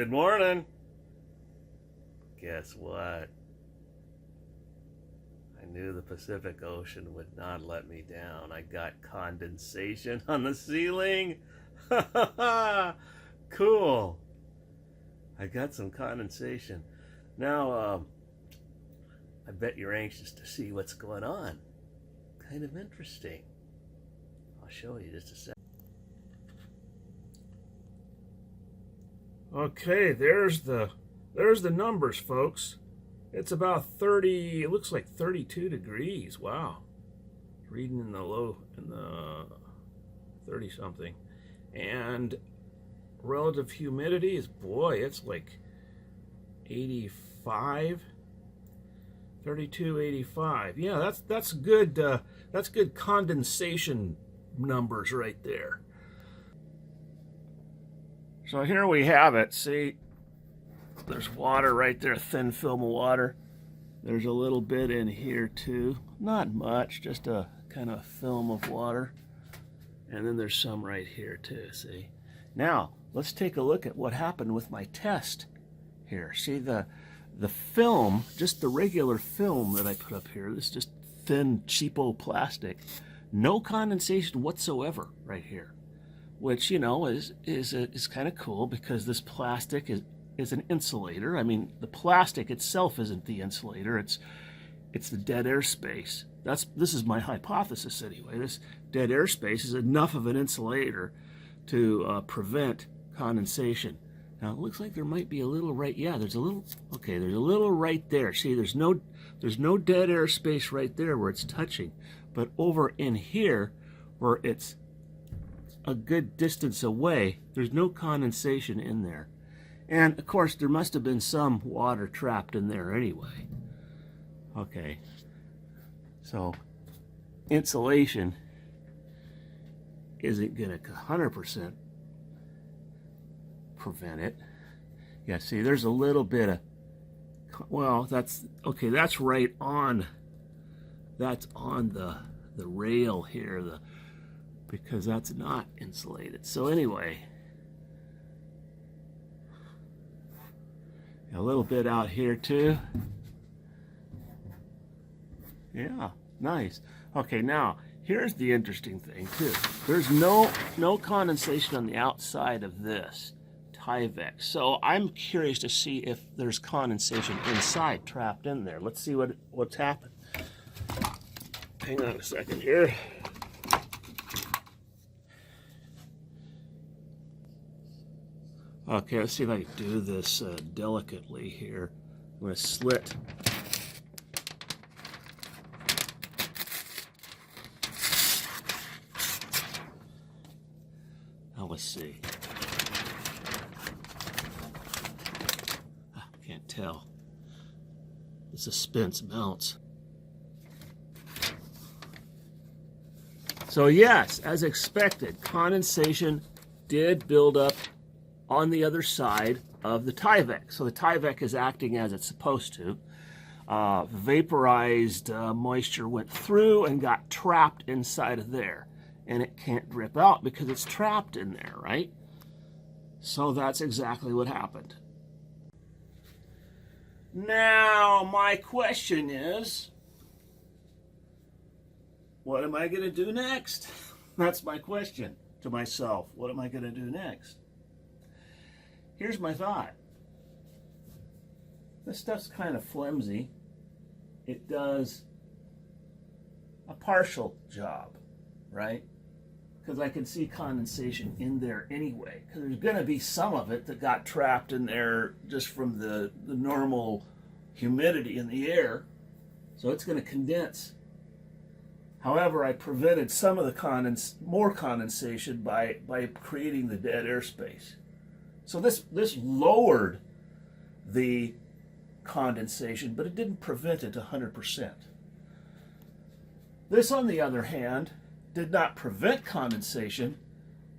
Good morning. Guess what? I knew the Pacific Ocean would not let me down. I got condensation on the ceiling. Cool. I got some condensation. Now, I bet you're anxious to see what's going on. Kind of interesting. I'll show you just a sec. Okay, there's the numbers, folks. It's about 30, it looks like 32 degrees. Wow. Reading in the 30 something. And relative humidity is, boy, it's like 85. 32, 85. Yeah, that's good condensation numbers right there. So here we have it. See, there's water right there, a thin film of water. There's a little bit in here too. Not much, just a kind of film of water. And then there's some right here too, see? Now, let's take a look at what happened with my test here. See the film, just the regular film that I put up here, this just thin, cheapo plastic, no condensation whatsoever right here. Which, you know, is kind of cool because this plastic is an insulator. I mean, the plastic itself isn't the insulator. It's the dead air space. This is my hypothesis anyway. This dead air space is enough of an insulator to prevent condensation. Now it looks like there might be a little right. Yeah, there's a little. Okay, there's a little right there. See, there's no dead air space right there where it's touching, but over in here where it's a good distance away, there's no condensation in there. And of course there must have been some water trapped in there anyway. Okay, so insulation isn't gonna 100% prevent it. Yeah, see, there's a little bit of, well, that's okay, that's right on, that's on the rail here, because that's not insulated. So anyway, a little bit out here too. Yeah, nice. Okay, now here's the interesting thing too. There's no condensation on the outside of this Tyvek. So I'm curious to see if there's condensation inside, trapped in there. Let's see what's happened. Hang on a second here. Okay, let's see if I can do this delicately here. I'm going to slit. Now let's see. Can't tell. The suspense mounts. So yes, as expected, condensation did build up on the other side of the Tyvek. So the Tyvek is acting as it's supposed to. Vaporized moisture went through and got trapped inside of there. And it can't drip out because it's trapped in there, right? So that's exactly what happened. Now, my question is, what am I going to do next? That's my question to myself. What am I going to do next? Here's my thought. This stuff's kind of flimsy. It does a partial job, right? Because I can see condensation in there anyway. Because there's going to be some of it that got trapped in there just from the normal humidity in the air. So it's going to condense. However, I prevented some of the more condensation by creating the dead air space. So this lowered the condensation, but it didn't prevent it 100%. This, on the other hand, did not prevent condensation,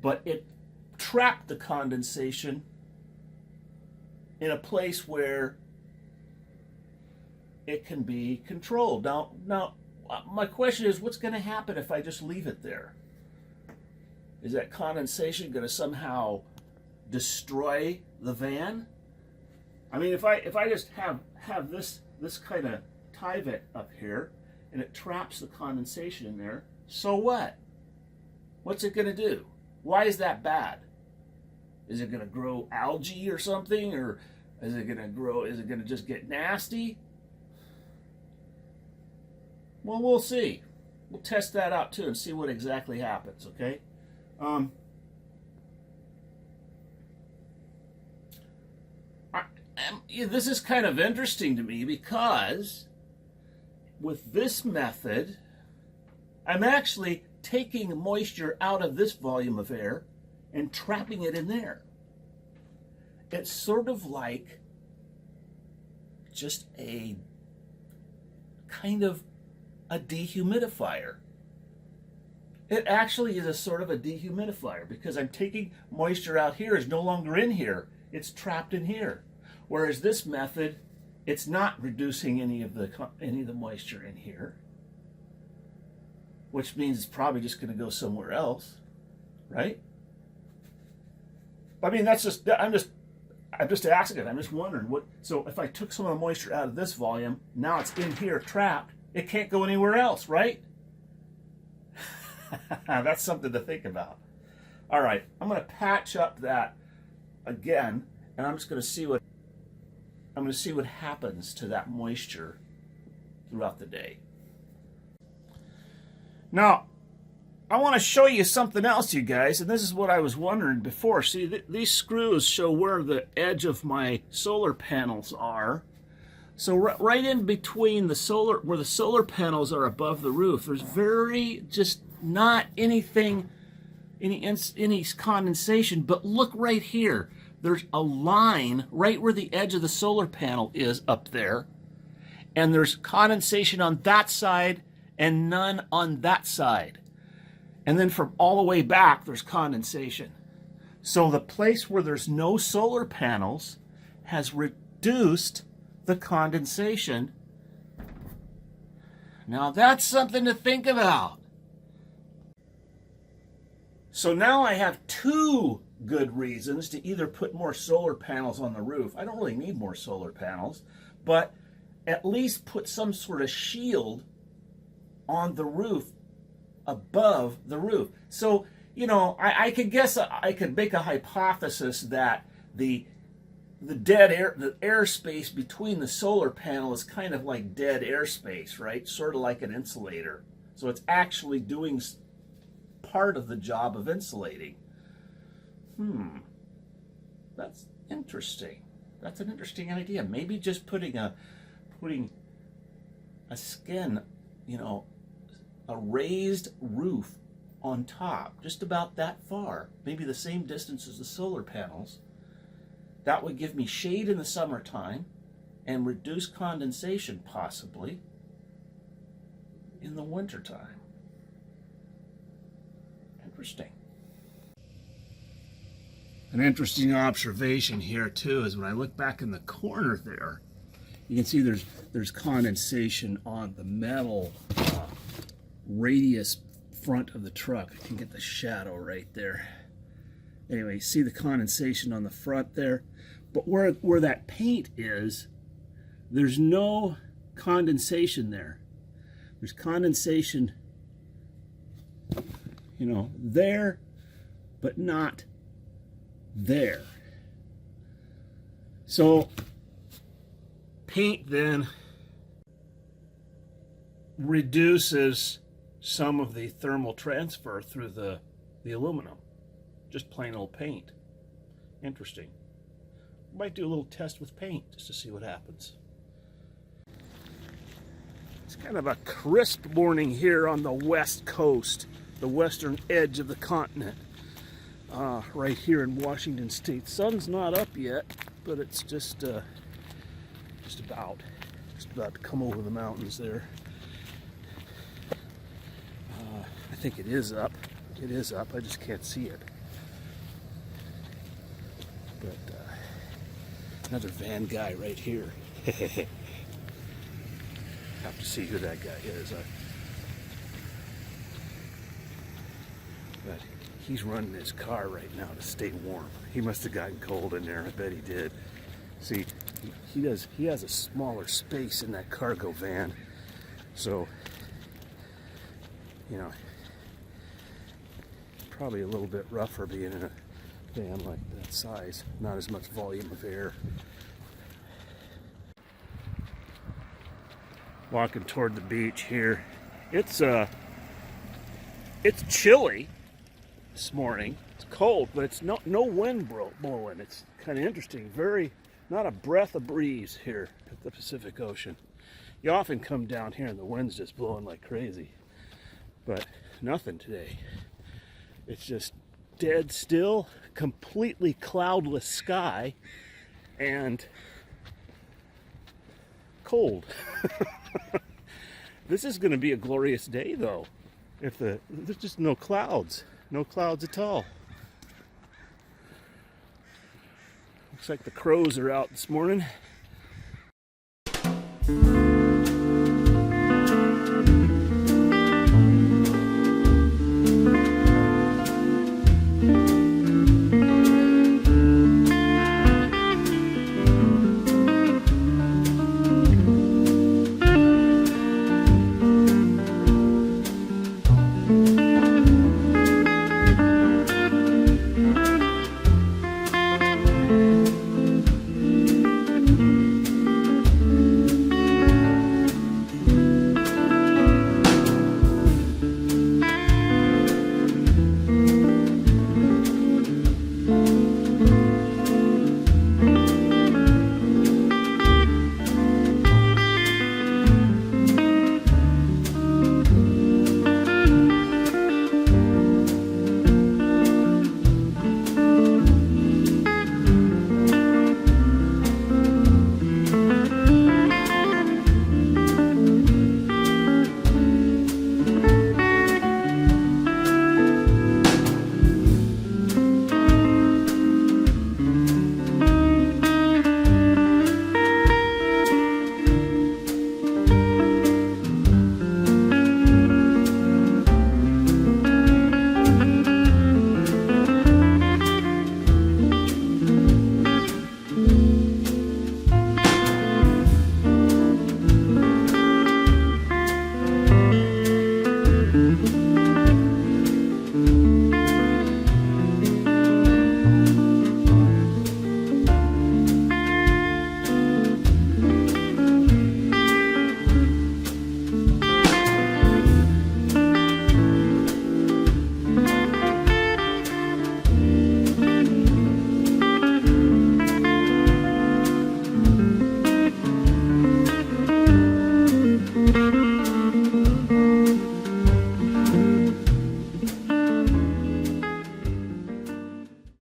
but it trapped the condensation in a place where it can be controlled. Now, my question is, what's going to happen if I just leave it there? Is that condensation going to somehow destroy the van? I mean, if I just have this kind of Tyvek up here and it traps the condensation in there, so what? What's it going to do? Why is that bad? Is it going to grow algae or something? Or is it going to just get nasty? Well, we'll see. We'll test that out too and see what exactly happens, okay? This is kind of interesting to me because with this method, I'm actually taking moisture out of this volume of air and trapping it in there. It's sort of like just a kind of a dehumidifier. It actually is a sort of a dehumidifier because I'm taking moisture out here, is no longer in here. It's trapped in here. Whereas this method, it's not reducing any of the moisture in here, which means it's probably just going to go somewhere else, right? I mean, I'm just asking. I'm just wondering what. So if I took some of the moisture out of this volume, now it's in here trapped. It can't go anywhere else, right? That's something to think about. All right, I'm going to patch up that again, and I'm just going to see what happens to that moisture throughout the day. Now, I want to show you something else, you guys, and this is what I was wondering before. See, these screws show where the edge of my solar panels are. So right in between where the solar panels are above the roof, there's just not any condensation, but look right here. There's a line right where the edge of the solar panel is up there, and there's condensation on that side and none on that side. And then from all the way back, there's condensation. So the place where there's no solar panels has reduced the condensation. Now that's something to think about. So now I have two good reasons to either put more solar panels on the roof. I don't really need more solar panels, but at least put some sort of shield on the roof, above the roof. So, you know, I could guess, I could make a hypothesis that the dead air, the airspace between the solar panel is kind of like dead airspace, right? Sort of like an insulator. So it's actually doing part of the job of insulating. That's interesting. That's an interesting idea. Maybe just putting a skin, you know, a raised roof on top, just about that far, maybe the same distance as the solar panels. That would give me shade in the summertime and reduce condensation possibly in the wintertime. Interesting. An interesting observation here too is when I look back in the corner there, you can see there's condensation on the metal radius front of the truck. I can get the shadow right there. Anyway, you see the condensation on the front there, but where that paint is, there's no condensation there. There's condensation, you know, there, but not there. So paint then reduces some of the thermal transfer through the aluminum. Just plain old paint. Interesting. Might do a little test with paint just to see what happens. It's kind of a crisp morning here on the west coast, the western edge of the continent. Right here in Washington State. Sun's not up yet, but it's just about to come over the mountains there. I think it is up. It is up. I just can't see it. But another van guy right here. Have to see who that guy is. But he's running his car right now to stay warm. He must have gotten cold in there. I bet he did. See, he has a smaller space in that cargo van. So, you know, probably a little bit rougher being in a van like that size. Not as much volume of air. Walking toward the beach here. It's chilly this morning. It's cold, but it's no wind blowing. It's kind of interesting. Not a breath of breeze here at the Pacific Ocean. You often come down here and the wind's just blowing like crazy, but nothing today. It's just dead still, completely cloudless sky, and cold. This is going to be a glorious day, though. There's just no clouds at all. Looks like the crows are out this morning.